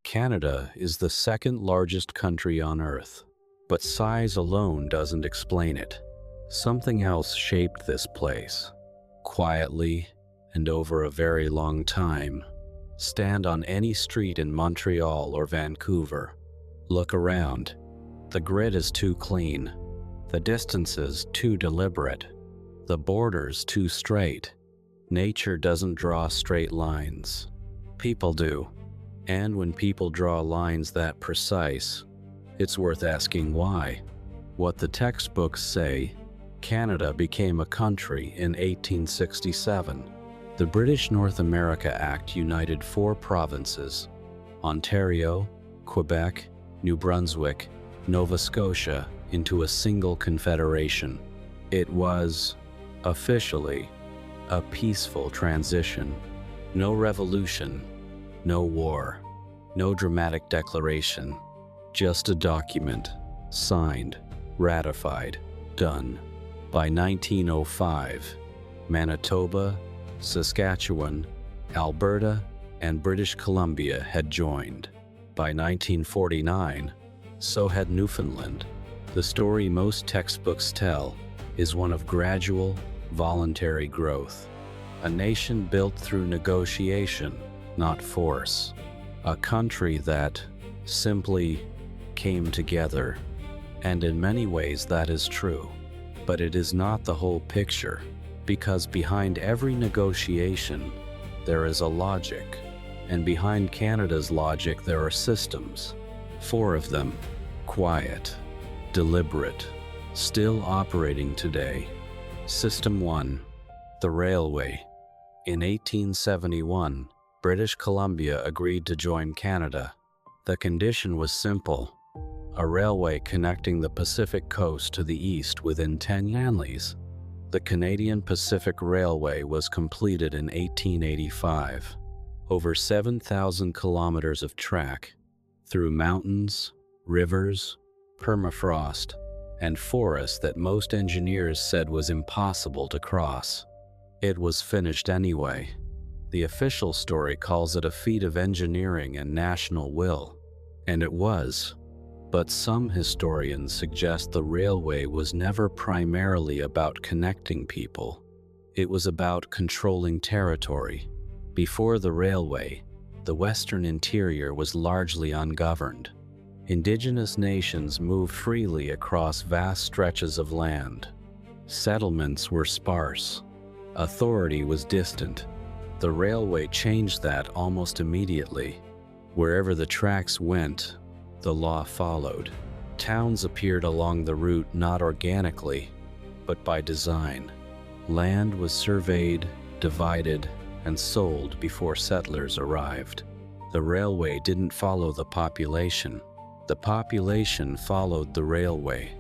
Canada is the second largest country on Earth, but size alone doesn't explain it. Something else shaped this place. Quietly, and over a very long time. Stand on any street in Montreal or Vancouver. Look around. The grid is too clean. The distances too deliberate. The borders too straight. Nature doesn't draw straight lines. People do. And when people draw lines that precise, it's worth asking why. What the textbooks say, Canada became a country in 1867. The British North America Act united 4 provinces: Ontario, Quebec, New Brunswick, Nova Scotia into a single confederation. It was, officially, a peaceful transition. No revolution, no war, no dramatic declaration, just a document, signed, ratified, done. By 1905, Manitoba, Saskatchewan, Alberta, and British Columbia had joined. By 1949, so had Newfoundland. The story most textbooks tell is one of gradual, voluntary growth. A nation built through negotiation, not force. A country that simply came together. And in many ways that is true. But it is not the whole picture, because behind every negotiation, there is a logic. And behind Canada's logic there are systems. 4 of them, quiet, deliberate, still operating today. System 1, the railway. In 1871, British Columbia agreed to join Canada. The condition was simple: a railway connecting the Pacific coast to the east within 10 Yanleys. The Canadian Pacific Railway was completed in 1885. Over 7,000 kilometers of track, through mountains, rivers, permafrost, and forests that most engineers said was impossible to cross. It was finished anyway. The official story calls it a feat of engineering and national will, and it was. But some historians suggest the railway was never primarily about connecting people. It was about controlling territory. Before the railway, the western interior was largely ungoverned. Indigenous nations moved freely across vast stretches of land. Settlements were sparse. Authority was distant. The railway changed that almost immediately. Wherever the tracks went, the law followed. Towns appeared along the route not organically, but by design. Land was surveyed, divided, and sold before settlers arrived. The railway didn't follow the population. The population followed the railway.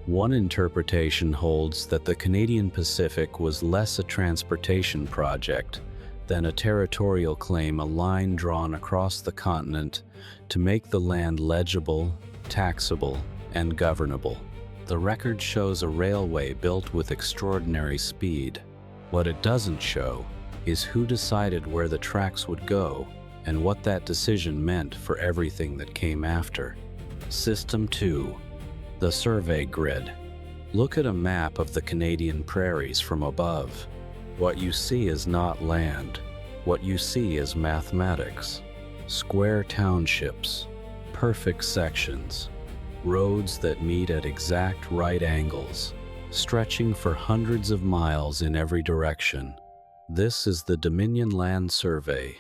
One interpretation holds that the Canadian Pacific was less a transportation project than a territorial claim, a line drawn across the continent to make the land legible, taxable, and governable. The record shows a railway built with extraordinary speed. What it doesn't show is who decided where the tracks would go and what that decision meant for everything that came after. System 2, the survey grid. Look at a map of the Canadian prairies from above. What you see is not land. What you see is mathematics. Square townships, perfect sections, roads that meet at exact right angles, stretching for hundreds of miles in every direction. This is the Dominion Land Survey,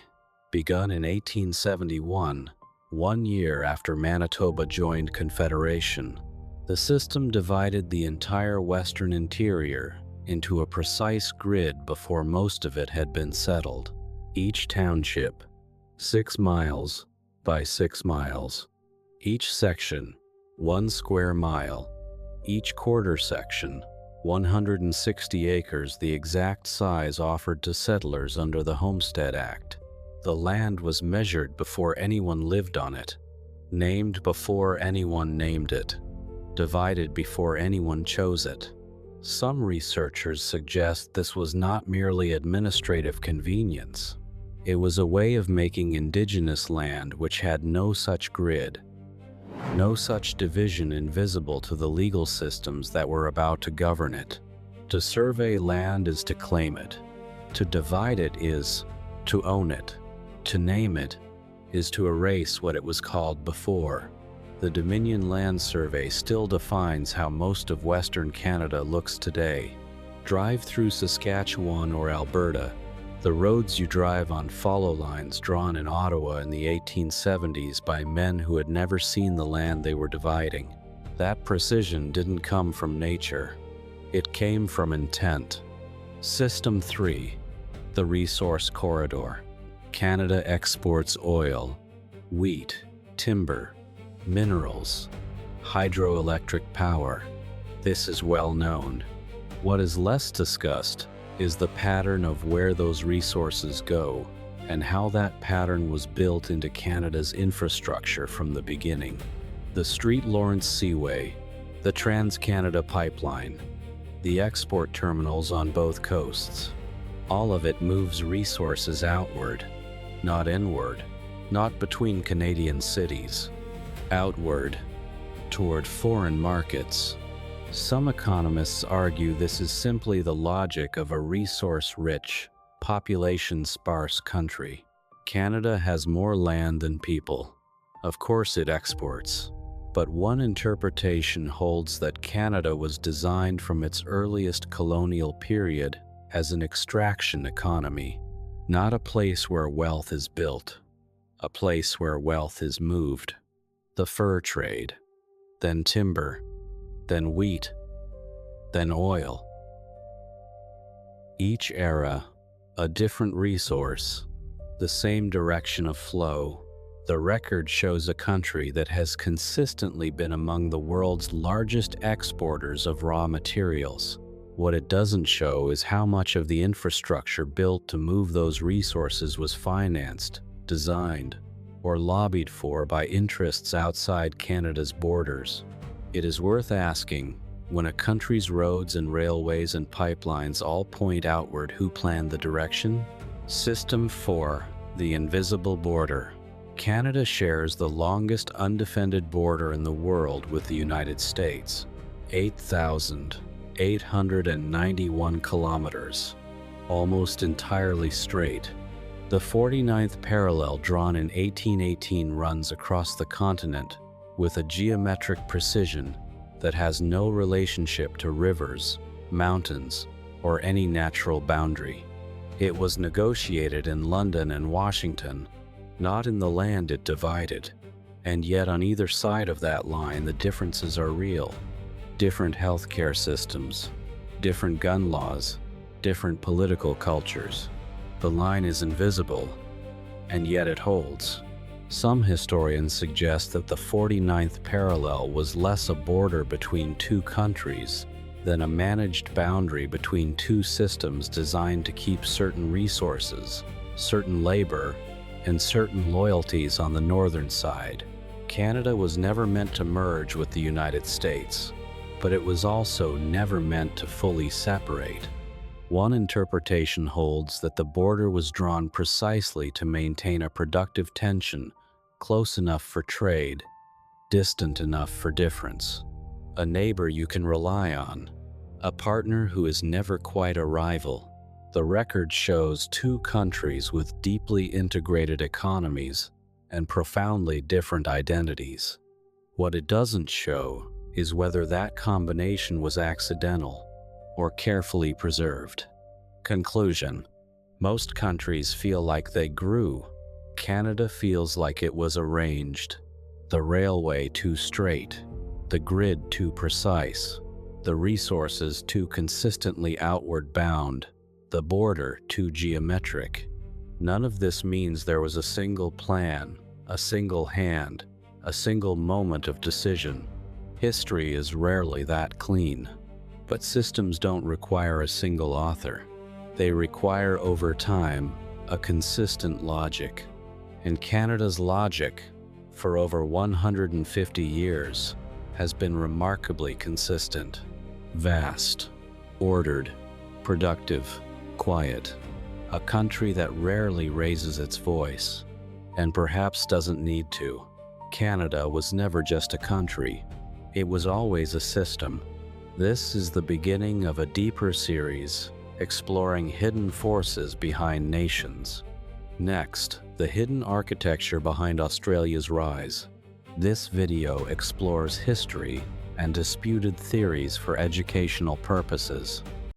begun in 1871, 1 year after Manitoba joined Confederation. The system divided the entire western interior into a precise grid before most of it had been settled. Each township, 6 miles by 6 miles. Each section, 1 square mile. Each quarter section, 160 acres, the exact size offered to settlers under the Homestead Act. The land was measured before anyone lived on it, named before anyone named it, divided before anyone chose it. Some researchers suggest this was not merely administrative convenience. It was a way of making indigenous land which had no such grid, no such division invisible to the legal systems that were about to govern it. To survey land is to claim it. To divide it is to own it. To name it is to erase what it was called before. The Dominion Land Survey still defines how most of Western Canada looks today. Drive through Saskatchewan or Alberta. The roads you drive on follow lines drawn in Ottawa in the 1870s by men who had never seen the land they were dividing. That precision didn't come from nature. It came from intent. System 3. The Resource Corridor. Canada exports oil, wheat, timber, minerals, hydroelectric power. This is well known. What is less discussed is the pattern of where those resources go and how that pattern was built into Canada's infrastructure from the beginning. The St. Lawrence Seaway, the Trans-Canada Pipeline, the export terminals on both coasts. All of it moves resources outward, not inward, not between Canadian cities, outward, toward foreign markets. Some economists argue this is simply the logic of a resource-rich, population-sparse country. Canada has more land than people. Of course it exports. But one interpretation holds that Canada was designed from its earliest colonial period as an extraction economy, not a place where wealth is built, a place where wealth is moved. The fur trade, then timber, then wheat, then oil. Each era, a different resource, the same direction of flow. The record shows a country that has consistently been among the world's largest exporters of raw materials. What it doesn't show is how much of the infrastructure built to move those resources was financed, designed, or lobbied for by interests outside Canada's borders. It is worth asking, when a country's roads and railways and pipelines all point outward, who planned the direction? System 4. The Invisible Border. Canada shares the longest undefended border in the world with the United States, 8,891 kilometers, almost entirely straight. The 49th parallel drawn in 1818 runs across the continent with a geometric precision that has no relationship to rivers, mountains, or any natural boundary. It was negotiated in London and Washington, not in the land it divided, and yet on either side of that line the differences are real. Different healthcare systems, different gun laws, different political cultures. The line is invisible, and yet it holds. Some historians suggest that the 49th parallel was less a border between two countries than a managed boundary between two systems designed to keep certain resources, certain labor, and certain loyalties on the northern side. Canada was never meant to merge with the United States, but it was also never meant to fully separate. One interpretation holds that the border was drawn precisely to maintain a productive tension, close enough for trade, distant enough for difference. A neighbor you can rely on, a partner who is never quite a rival. The record shows two countries with deeply integrated economies and profoundly different identities. What it doesn't show is whether that combination was accidental or carefully preserved. Conclusion: most countries feel like they grew. Canada feels like it was arranged. The railway too straight, the grid too precise, the resources too consistently outward bound, the border too geometric. None of this means there was a single plan, a single hand, a single moment of decision. History is rarely that clean. But systems don't require a single author. They require, over time, a consistent logic. And Canada's logic, for over 150 years, has been remarkably consistent. Vast, ordered, productive, quiet. a country that rarely raises its voice, and perhaps doesn't need to. Canada was never just a country. It was always a system. This is the beginning of a deeper series, exploring hidden forces behind nations. Next, the hidden architecture behind Australia's rise. This video explores history and disputed theories for educational purposes.